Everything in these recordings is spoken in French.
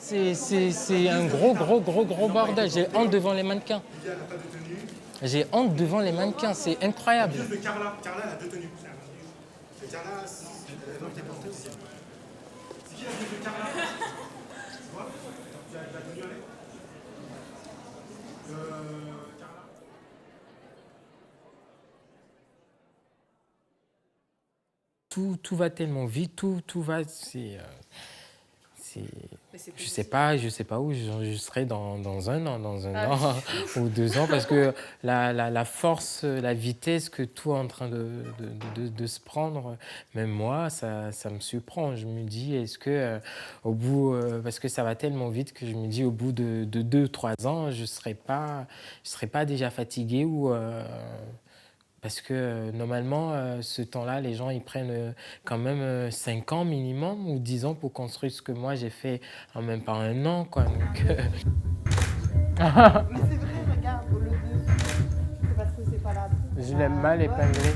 c'est un gros bordel. J'ai honte devant les mannequins. J'ai honte devant les mannequins, c'est incroyable. Juste de Carla, Carla elle a 2 tenues. Et Carla, elle a été portée aussi. C'est qui la tenue de Carla? Tu vois? La tenue violet? Carla. Tout va tellement vite, tout va. Je sais pas où je serai dans un an ou 2 ans, parce que la force, la vitesse que tout est en train de se prendre, même moi, ça me surprend. Je me dis, est-ce que au bout, parce que ça va tellement vite que je me dis, au bout de 2-3 ans, je serai pas déjà fatigué ou parce que normalement, ce temps-là, les gens, ils prennent quand même 5 ans minimum ou 10 ans pour construire ce que moi, j'ai fait en même pas 1 an, quoi. Donc, Mais c'est vrai, regarde, le dessus, c'est parce que c'est pas là. je l'aime mal épinglé.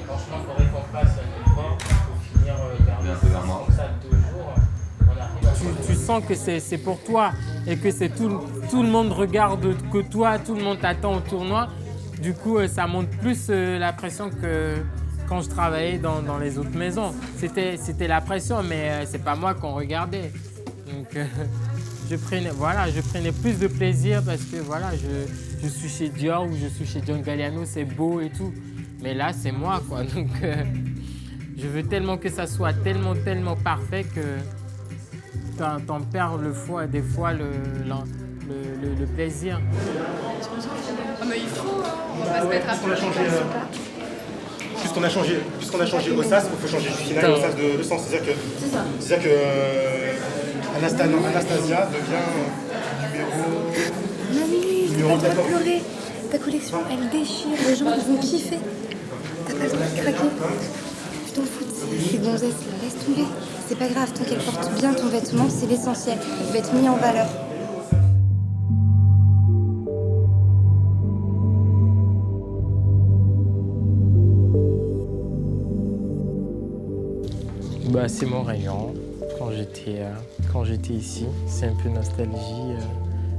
Franchement, il faudrait qu'on fasse un effort pour finir comme ça 2 jours. Tu sens que c'est pour toi et que c'est tout le monde regarde que toi, tout le monde t'attend au tournoi. Du coup, ça monte plus la pression que quand je travaillais dans les autres maisons. C'était la pression, mais c'est pas moi qu'on regardait. Donc, je prenais plus de plaisir parce que voilà, je suis chez Dior ou je suis chez John Galliano, c'est beau et tout. Mais là, c'est moi, quoi. Donc, je veux tellement que ça soit tellement parfait que t'en perds des fois le plaisir. Oh, mais il faut, on va se mettre à Puisqu'on a changé au sas, il faut changer du final au sas de sens. C'est-à-dire que Anastasia devient numéro 14. Pas pleurer. Ta collection, elle déchire. Les gens, ils vont kiffer. T'as pas le droit de craquer. Tu t'en fous de ces gonzesses, là. Laisse tomber. C'est pas grave, tant qu'elle porte bien ton vêtement, c'est l'essentiel. Il va être mis en valeur. Bah, c'est mon rayon. Quand j'étais ici, c'est un peu nostalgie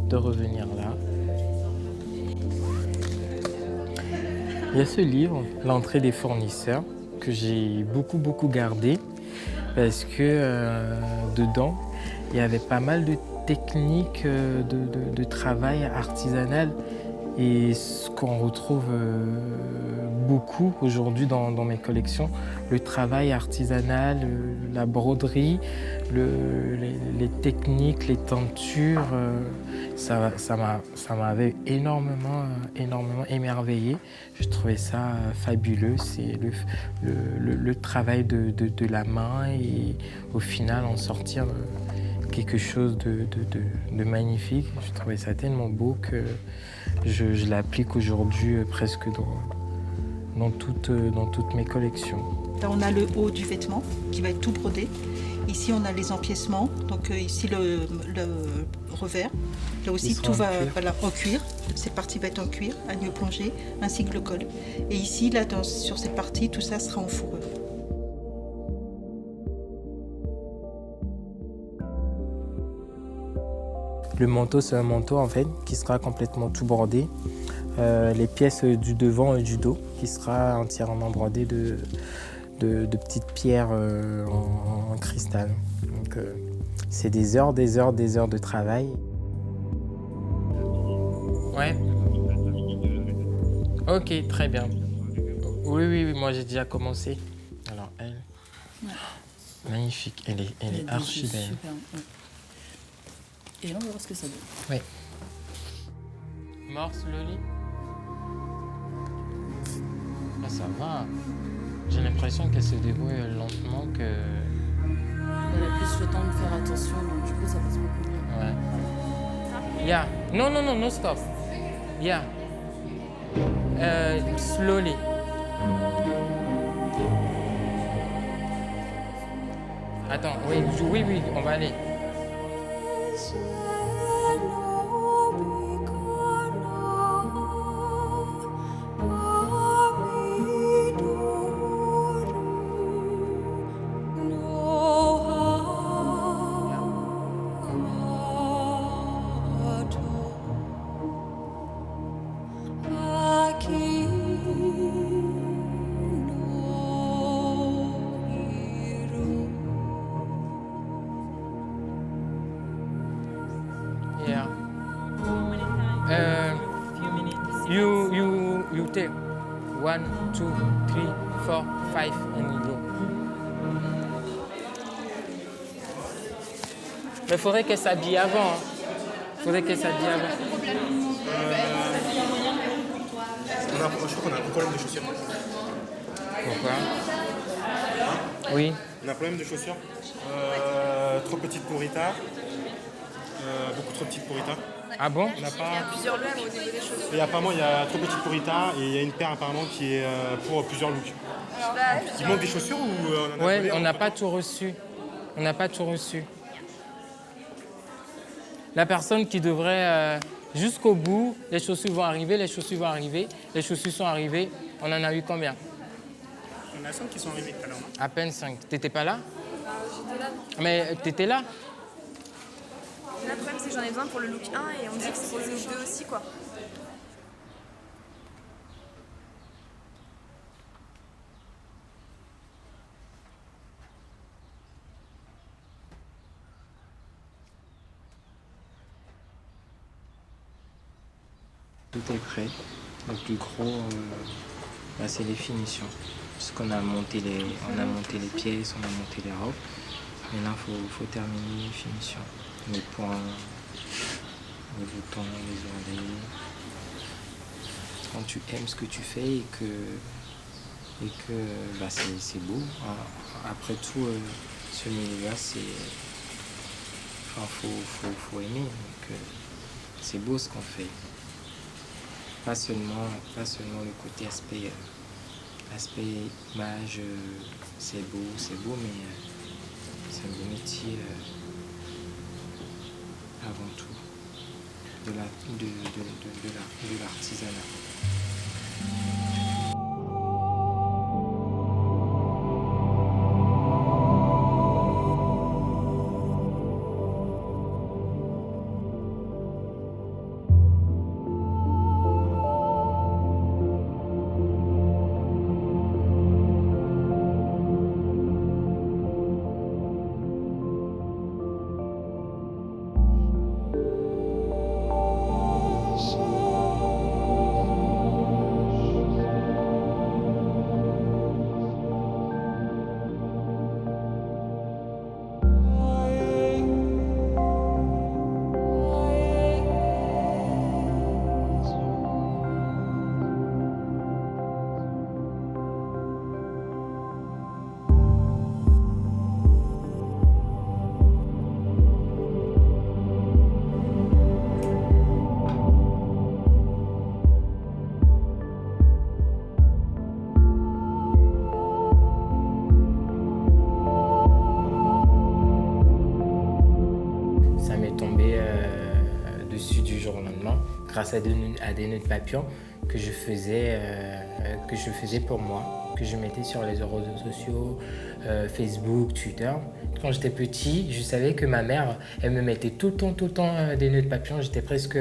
de revenir là. Il y a ce livre, L'entrée des fournisseurs, que j'ai beaucoup gardé parce que dedans, il y avait pas mal de techniques de travail artisanal et ce qu'on retrouve beaucoup aujourd'hui dans mes collections, le travail artisanal, la broderie, les techniques, les tentures, ça m'avait énormément émerveillé. Je trouvais ça fabuleux, c'est le travail de la main et au final en sortir quelque chose de magnifique. Je trouvais ça tellement beau que je l'applique aujourd'hui presque dans toutes mes collections. Là, on a le haut du vêtement qui va être tout brodé. Ici, on a les empiècements. Donc ici, le revers. Là aussi, tout va en cuir. Cette partie va être en cuir, agneau plongé, ainsi que le col. Et ici, là, sur cette partie, tout ça sera en fourrure. Le manteau, c'est un manteau en fait qui sera complètement tout brodé. Les pièces du devant et du dos qui sera entièrement brodé de petites pierres en cristal. Donc c'est des heures de travail. Ouais. Ok, très bien. Oui, moi j'ai déjà commencé. Alors elle, magnifique, elle est archi belle. Super, ouais. Et là, on va voir ce que ça donne. Oui. Morse le lit. Là, ça va. J'ai l'impression qu'elle se débrouille lentement que... Elle a plus le temps de faire attention, donc du coup, ça passe beaucoup mieux. Ouais. Yeah. No, stop. Yeah. Slowly. Attends, oui, on va aller. You take 1, 2, 3, 4, 5 and you go. Mais il faudrait qu'elle s'habille avant. Je crois qu'on a un problème de chaussures. Pourquoi? Oui. On a un problème de chaussures. Trop petite pour Rita. Beaucoup trop petite pour Rita. Ah bon? On n'a pas... Il y a plusieurs looks au niveau des chaussures. Et apparemment, il y a trop petite pour Rita et il y a une paire apparemment qui est pour plusieurs looks. Il manque des chaussures ou on en a Ouais, volé, on n'a pas tout reçu. On n'a pas tout reçu. La personne qui devrait jusqu'au bout, les chaussures vont arriver, les chaussures vont arriver, les chaussures sont arrivées. On en a eu combien? On a 5 qui sont arrivés tout à l'heure. À peine 5. T'étais pas là? J'étais là. Mais t'étais là? Là, le problème, c'est que j'en ai besoin pour le look 1 et on me dit que c'est pour le look 2 aussi, quoi. Tout est prêt. Le plus gros, c'est les finitions. Parce qu'on a monté les pièces, on a monté les robes. Maintenant, il faut terminer les finitions. Les points, les boutons, les oreilles. Quand tu aimes ce que tu fais et que c'est beau. Après tout, ce milieu-là, faut aimer. Donc, c'est beau ce qu'on fait. Pas seulement le côté aspect image, c'est beau, mais c'est un beau métier avant tout, de l'artisanat. Grâce à des nœuds de papillon que je faisais pour moi, que je mettais sur les réseaux sociaux, Facebook, Twitter. Quand j'étais petit, je savais que ma mère, elle me mettait tout le temps des nœuds de papillon. J'étais presque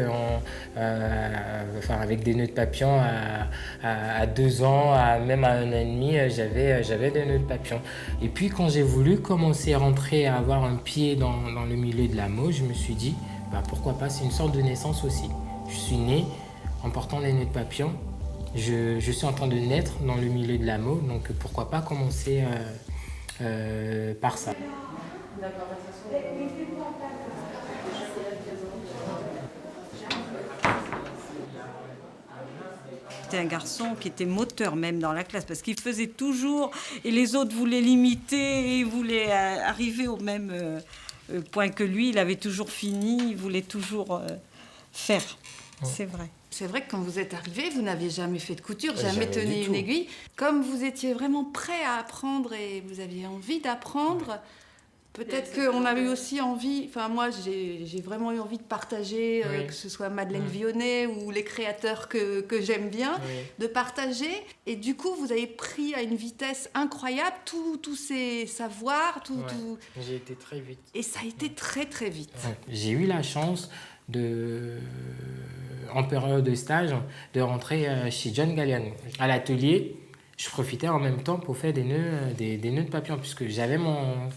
avec des nœuds de papillon à 2 ans, même à 1 an et demi, j'avais des nœuds de papillon. Et puis quand j'ai voulu commencer à rentrer, à avoir un pied dans le milieu de la mode, je me suis dit, pourquoi pas, c'est une sorte de naissance aussi. Je suis né en portant des nœuds de papillon. Je suis en train de naître dans le milieu de la mode, donc pourquoi pas commencer par ça. C'était un garçon qui était moteur même dans la classe parce qu'il faisait toujours et les autres voulaient l'imiter et voulaient arriver au même point que lui. Il avait toujours fini, il voulait toujours faire. C'est vrai. C'est vrai que quand vous êtes arrivé, vous n'aviez jamais fait de couture, jamais tenu une aiguille. Comme vous étiez vraiment prêt à apprendre et vous aviez envie d'apprendre, peut-être qu'on avait aussi envie, enfin moi j'ai vraiment eu envie de partager, que ce soit Madeleine Vionnet ou les créateurs que j'aime bien, de partager. Et du coup, vous avez pris à une vitesse incroyable tous ces savoirs, tout. J'ai été très vite. Et ça a été très très vite. Ouais. J'ai eu la chance en période de stage, de rentrer chez John Galliano. À l'atelier, je profitais en même temps pour faire des nœuds de papillon, puisque j'avais mon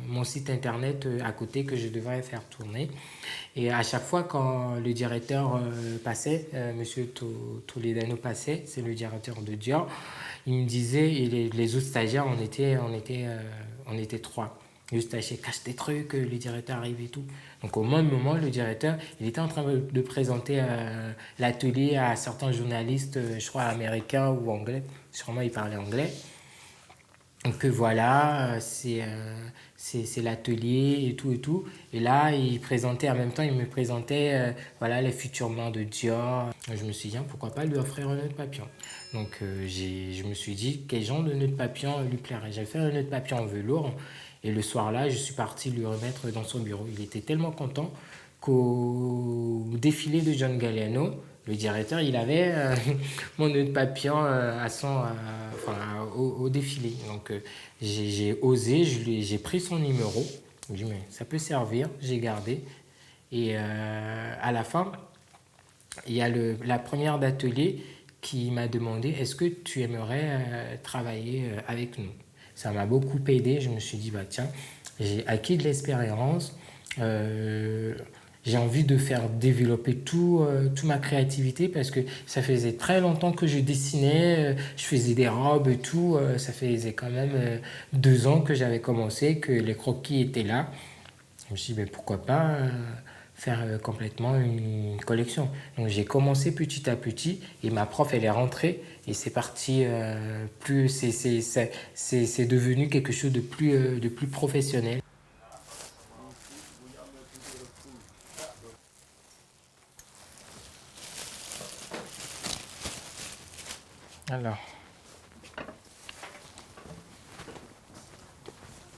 mon site internet à côté que je devrais faire tourner. Et à chaque fois quand le directeur passait, Monsieur Toledano passait, c'est le directeur de Dior, il me disait, et les autres stagiaires, on était 3. Le stagiaire cache des trucs, le directeur arrive et tout. Donc au même moment, le directeur, il était en train de présenter l'atelier à certains journalistes, je crois américains ou anglais. Sûrement, il parlait anglais. Donc voilà, c'est l'atelier et tout et tout. Et là, il présentait en même temps, il me présentait voilà, les futures mains de Dior. Je me suis dit, pourquoi pas lui offrir un nœud de papillon. Donc je me suis dit, quel genre de nœud de papillon lui plairait. J'ai fait un nœud de papillon en velours. Et le soir-là, je suis parti lui remettre dans son bureau. Il était tellement content qu'au défilé de John Galliano, le directeur, il avait mon nœud de papillon au défilé. Donc j'ai osé, j'ai pris son numéro. Je lui ai dit, mais ça peut servir, j'ai gardé. Et à la fin, il y a la première d'atelier qui m'a demandé, est-ce que tu aimerais travailler avec nous ? Ça m'a beaucoup aidé. Je me suis dit, tiens, j'ai acquis de l'expérience. J'ai envie de faire développer toute ma créativité parce que ça faisait très longtemps que je dessinais. Je faisais des robes et tout. Ça faisait quand même 2 ans que j'avais commencé, que les croquis étaient là. Je me suis dit, pourquoi pas faire complètement une collection. Donc j'ai commencé petit à petit et ma prof, elle est rentrée. Et c'est parti, c'est devenu quelque chose de plus professionnel. Alors,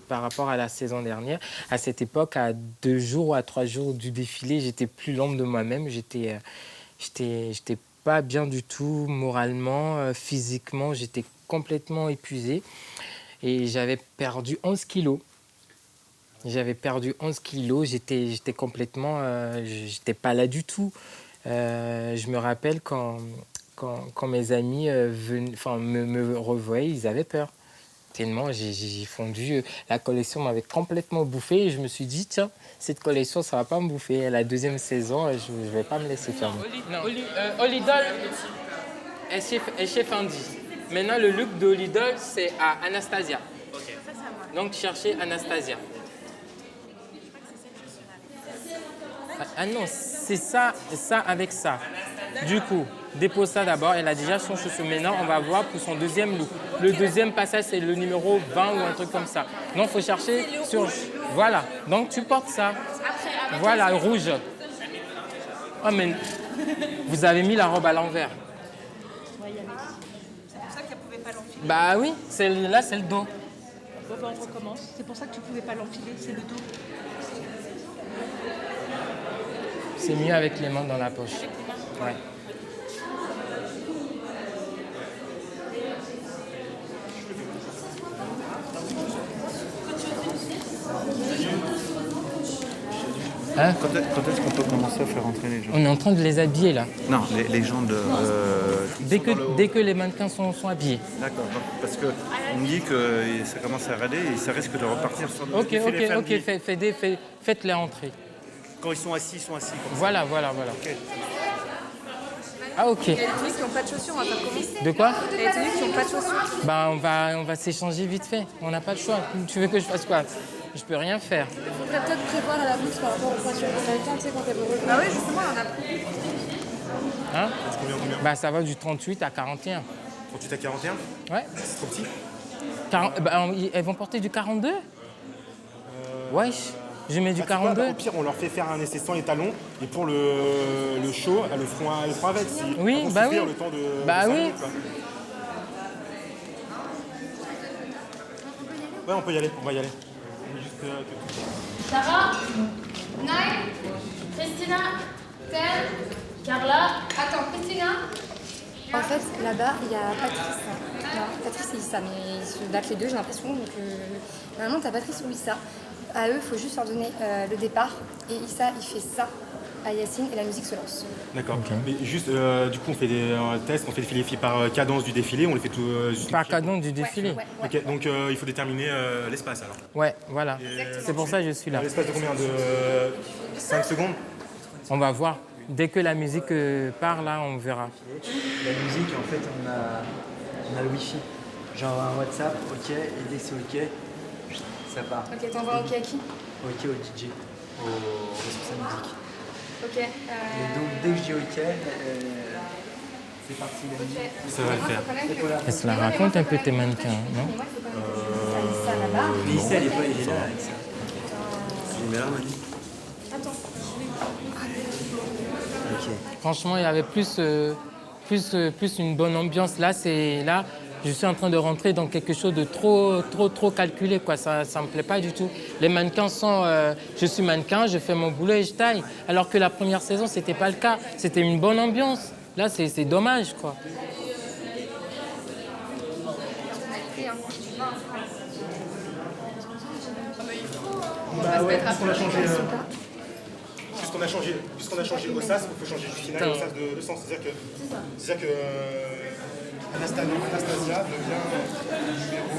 par rapport à la saison dernière, à cette époque, à 2 jours ou à 3 jours du défilé, j'étais plus l'ombre de moi-même. J'étais pas bien du tout, moralement, physiquement, j'étais complètement épuisé. Et j'avais perdu 11 kilos. J'étais complètement... j'étais pas là du tout. Je me rappelle quand mes amis me revoyaient, ils avaient peur. Tellement j'ai fondu. La collection m'avait complètement bouffé et je me suis dit, tiens, cette collection, ça va pas me bouffer. La 2e saison, je vais pas me laisser faire. Olidol est chez Fendi. Maintenant, le look de Olidol, c'est à Anastasia. Okay. Donc, cherchez Anastasia. Ah non, c'est ça avec ça. Du coup, dépose ça d'abord. Elle a déjà son chaussure. Maintenant, on va voir pour son 2e look. Le 2e passage, c'est le numéro 20 ou un truc comme ça. Donc, il faut chercher sur... Rouge. Voilà. Donc, tu portes ça. Voilà, rouge. Oh, mais vous avez mis la robe à l'envers. C'est pour ça qu'elle ne pouvait pas l'enfiler. Bah oui, là, c'est le dos. On recommence. C'est pour ça que tu ne pouvais pas l'enfiler, c'est le dos. C'est mieux avec les mains dans la poche. Ouais. Hein? Quand est-ce qu'on peut commencer à faire entrer les gens? On est en train de les habiller là. Non, les gens de... dès que les mannequins sont habillés. D'accord, parce qu'on me dit que ça commence à rader et ça risque de repartir sur Ok, faites-les entrer. Quand ils sont assis, Comme voilà. Okay. Ah ok. Il y a des tenues qui n'ont pas de chaussures, on va faire comment? De quoi? Il y a des tenues qui n'ont pas de chaussures. Bah on va s'échanger vite fait. On n'a pas le choix. Tu veux que je fasse quoi? Je peux rien faire. Il faudrait peut-être prévoir à l'avance par rapport aux poissons. On a le temps, tu sais, quand elle veut revenir. Bah oui, justement, on a pris. Hein? C'est combien? Bah ça va du 38 à 41. 38 à 41? Ouais. C'est trop petit? Elles vont porter du 42? Wesh. Je mets du 42. Au pire, on leur fait faire un essai sans les talons et pour le show, elles le feront avec. Oui, bah oui. Le temps de oui. Ouais, on va y aller. Sarah, Naïm, Christina, Thème, Carla. Attends, Christina. En fait, là-bas, il y a Patrice. Non, Patrice et Issa, mais ils se battent les deux, j'ai l'impression. Donc, normalement, tu as Patrice ou Issa. À eux, il faut juste leur donner le départ. Et Issa, il fait ça à Yacine et la musique se lance. D'accord. Mais juste, du coup, on fait des tests, on fait défiler les filles par cadence du défilé, on les fait tout... Par cadence du défilé. Ok, donc il faut déterminer l'espace alors. Ouais, voilà. C'est pour ça que je suis là. L'espace de combien? De 5 secondes? On va voir. Dès que la musique part, là, on verra. La musique, en fait, on a le Wi-Fi. Genre un WhatsApp, ok, et dès que c'est ok, ça part. Ok, t'envoies ok à qui? Ok au DJ, au responsable musique. Ok. Et donc dès que je dis ok, c'est parti la musique. Ça va le faire. Elle se la raconte un peu tes mannequins, non? Mais ici, elle est pas, il est là avec ça. Il est là, Mani. Ok. Franchement, il y avait plus une bonne ambiance. Là, je suis en train de rentrer dans quelque chose de trop calculé, quoi. Ça me plaît pas du tout. Les mannequins sont... je suis mannequin, je fais mon boulot et je taille. Alors que la première saison, c'était pas le cas. C'était une bonne ambiance. Là, c'est dommage, quoi. Bah ouais, puisqu'on a changé... Puisqu'on a changé au SAS, il faut changer du final au SAS de sens. C'est-à-dire que Anastasia devient numéro...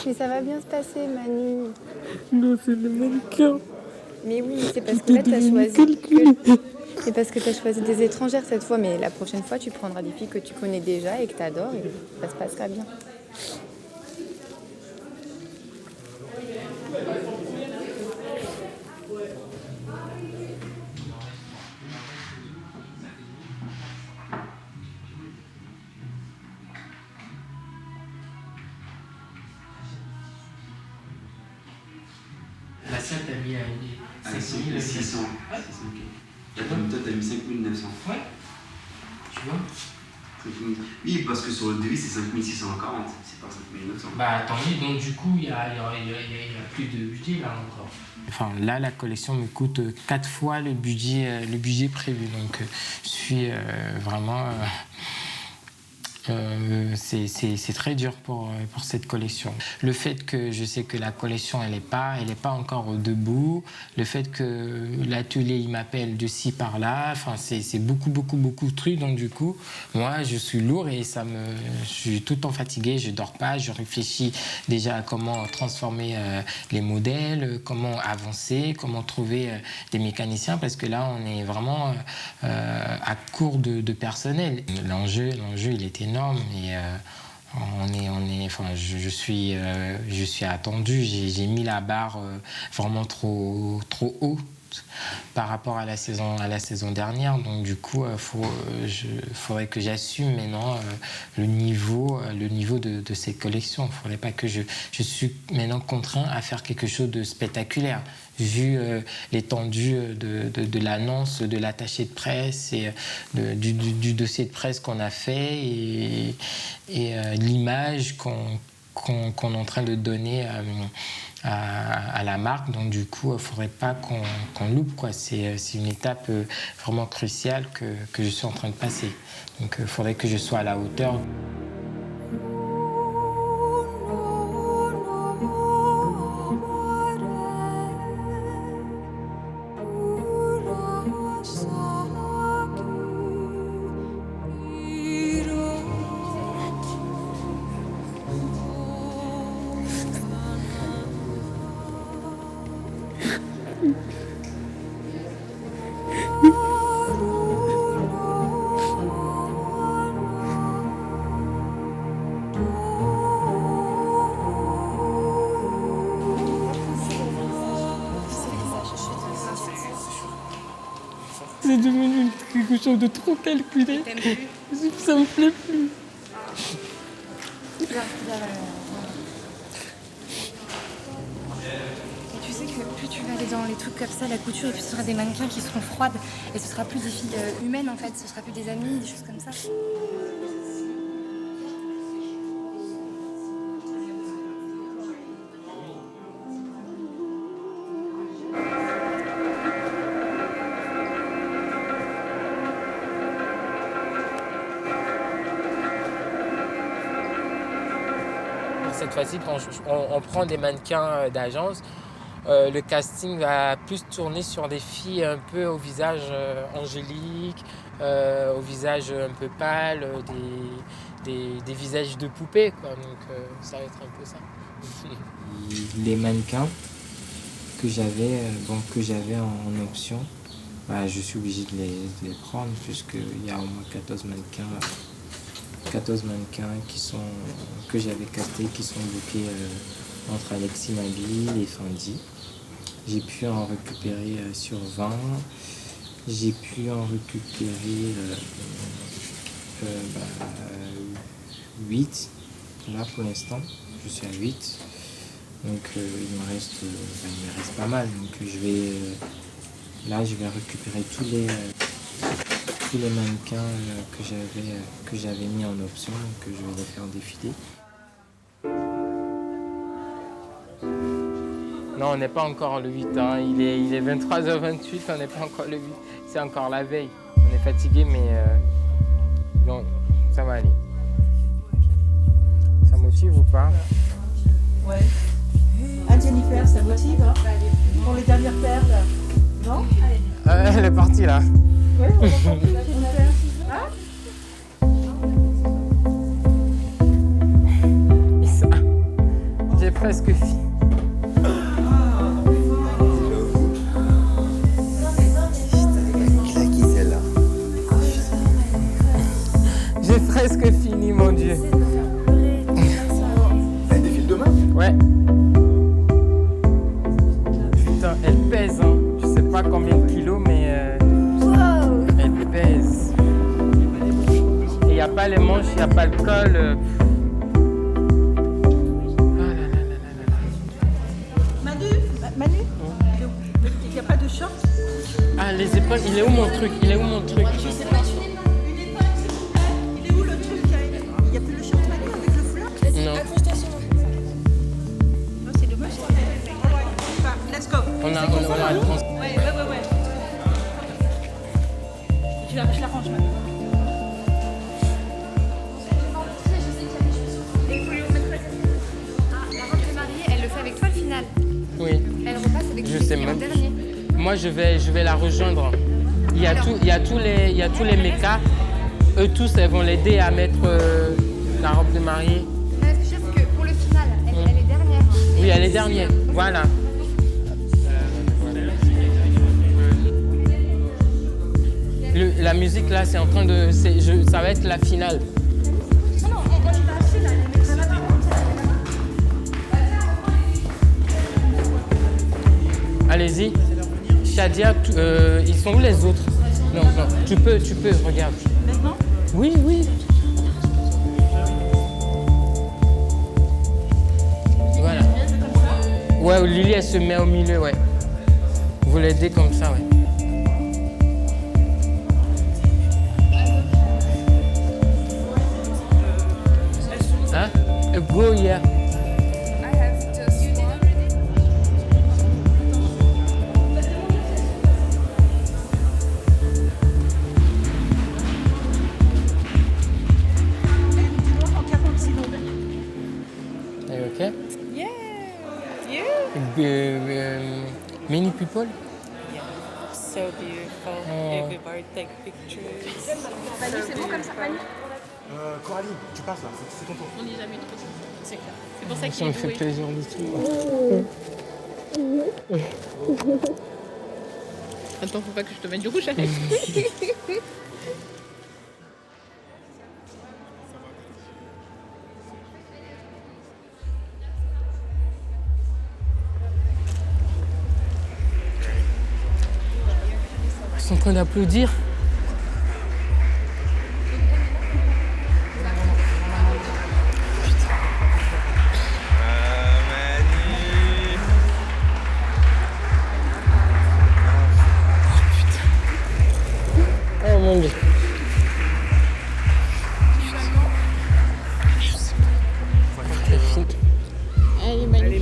Mais ça va bien se passer, Manu. Non, c'est le mannequin. Mais oui, c'est parce que là, tu as choisi... C'est parce que tu as choisi des étrangères cette fois, mais la prochaine fois, tu prendras des filles que tu connais déjà et que tu adores et ça se passera bien. La salle, t'as mis à 5600. La toi, t'as mis 5900. Ouais. Tu vois? Oui, parce que sur le devis, c'est 5640. C'est pas 5900. Bah tant mieux, donc du coup, il y a plus de budget là encore. Enfin, là, la collection me coûte 4 fois le budget prévu. Donc, je suis vraiment... c'est très dur pour cette collection. Le fait que je sais que la collection elle est pas encore au debout, le fait que l'atelier il m'appelle de ci par là, enfin c'est beaucoup de trucs. Donc du coup moi je suis lourd et je suis tout le temps fatigué, je dors pas, je réfléchis déjà à comment transformer les modèles, comment avancer, comment trouver des mécaniciens parce que là on est vraiment à court de personnel. L'enjeu il est énorme. Et je suis attendu. J'ai mis la barre vraiment trop haute par rapport à la saison dernière. Donc du coup, faudrait que j'assume maintenant le niveau de cette collection. Il ne faudrait pas que je suis maintenant contraint à faire quelque chose de spectaculaire. Vu l'étendue de l'annonce, de l'attaché de presse et du dossier de presse qu'on a fait et l'image qu'on est en train de donner à la marque. Donc du coup, il ne faudrait pas qu'on loupe, quoi. C'est une étape vraiment cruciale que je suis en train de passer. Donc il faudrait que je sois à la hauteur. C'est devenu quelque chose de trop calculé. Ça me plaît plus. Et tu sais que plus tu vas aller dans les trucs comme ça, la couture, et plus ce sera des mannequins qui seront froides. Et ce sera plus des filles humaines en fait, ce sera plus des amies, des choses comme ça. cette fois-ci, quand on prend des mannequins d'agence, le casting va plus tourner sur des filles un peu au visage angélique, au visage un peu pâle, des visages de poupées, quoi. Donc ça va être un peu ça. Les mannequins que j'avais en option, je suis obligé de les prendre puisqu'il y a au moins 14 mannequins que j'avais castés qui sont bookés entre Alexis Nabil et Fendi. J'ai pu en récupérer sur 20. J'ai pu en récupérer 8. Là pour l'instant, je suis à 8. Donc il me reste pas mal. Donc je vais récupérer tous les mannequins que j'avais mis en option, que je vais les faire défiler. Non, on n'est pas encore le 8, hein. Il est 23h28, on n'est pas encore le 8. C'est encore la veille. On est fatigué, mais bon, ça va aller. Ça motive ou pas? Ouais. Ah, Jennifer, ça motive, hein? Pour les dernières perles, non? Elle est partie là. Ouais, on va partir la Jennifer. Ah, j'ai presque fini. J'ai presque fini, mon Dieu. Elle défile demain? Ouais. Putain, elle pèse, hein. Je sais pas combien de kilos, mais elle pèse. Et il n'y a pas les manches, il n'y a pas le col. Manu, il n'y a pas de short? Ah, les épaules, il est où mon truc? Je sais pas. Il est où le truc? Il n'y a plus le short Manu avec le foulard? Non. Non, c'est dommage. Let's go. On a Ouais. Je la range maintenant. La robe de mariée, elle le fait avec toi le final. Oui. Elle repasse avec Je lui sais en même. dernier. Moi, je vais la rejoindre. Il y a tous les mécas. Eux tous, elles vont l'aider à mettre la robe de mariée. Non, ce que je sais, c'est que pour le final, elle est dernière. Oui, elle est dernière. Voilà. La musique là, c'est en train de. Ça va être la finale. Allez-y. Shadia, ils sont où les autres? Non, tu peux, regarde. Maintenant? Oui. Voilà. Ouais, Lily, elle se met au milieu, ouais. Vous l'aidez comme ça, ouais. Hein? Go, yeah. Okay? Yeah. You? Many people? Yeah. So beautiful. Everybody take pictures. Manu, c'est bon comme ça, Manu? Coralie, tu passes là, c'est ton tour. On n'y est jamais trop, c'est clair. C'est pour ça qu'il Ça est me fait doué. plaisir du tout. Attends, faut pas que je te mette du rouge avec. Ils sont en train d'applaudir. Oh mon Dieu. Allez, Manu.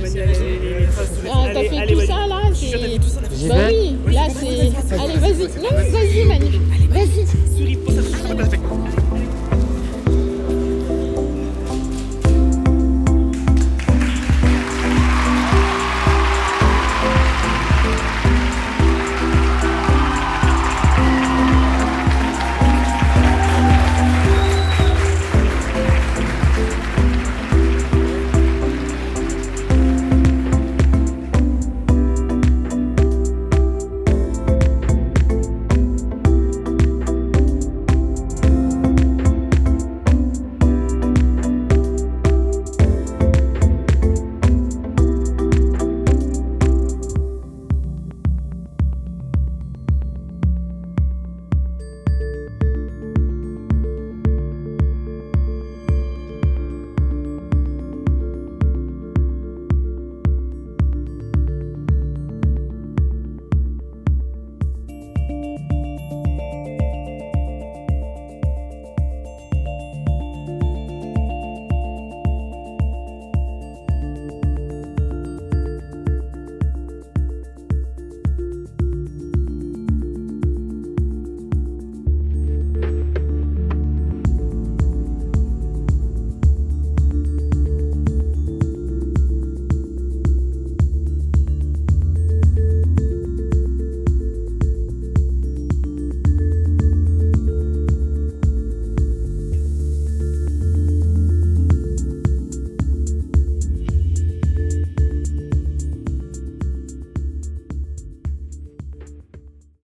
Ah, t'as fait tout ça là? J'y Bah vais. oui, là c'est. Allez, vas-y. Non, vas-y, Manu. Vas-y.